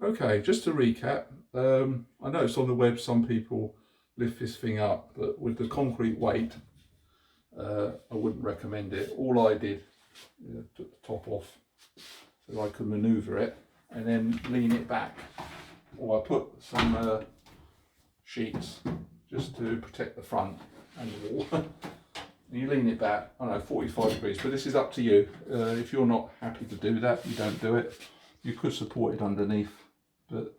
Okay, just to recap, I noticed on the web some people lift this thing up, but with the concrete weight, I wouldn't recommend it. All I did, took the top off so I could manoeuvre it and then lean it back. Or I put some sheets just to protect the front and the wall. And you lean it back, I don't know, 45 degrees, but this is up to you. If you're not happy to do that, you don't do it. You could support it underneath, but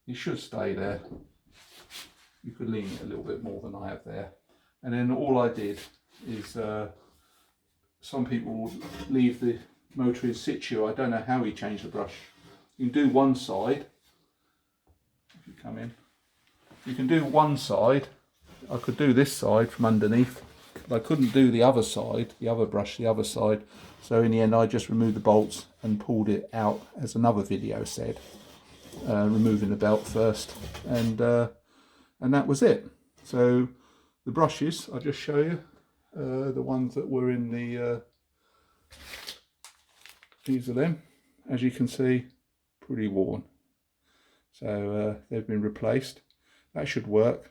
you should stay there. You could lean it a little bit more than I have there. And then all I did is, some people leave the motor in situ. I don't know how he changed the brush. You can do one side, if you come in. You can do one side. I could do this side from underneath, but I couldn't do the other side, the other brush, the other side. So in the end, I just removed the bolts and pulled it out, as another video said, removing the belt first, and that was it. So the brushes, I'll just show you, the ones that were in the, these are them. As you can see, pretty worn. So they've been replaced. That should work.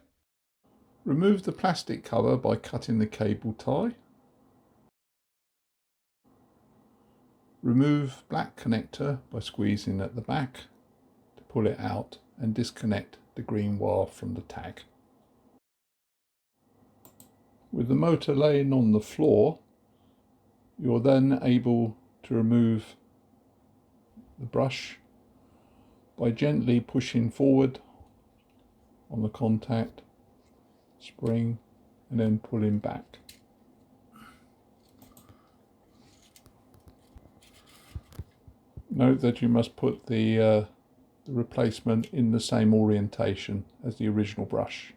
Remove the plastic cover by cutting the cable tie. Remove black connector by squeezing at the back to pull it out, and disconnect the green wire from the tag. With the motor laying on the floor, you're then able to remove the brush by gently pushing forward on the contact spring and then pulling back. Note that you must put the replacement in the same orientation as the original brush.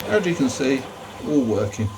As you can see, all working.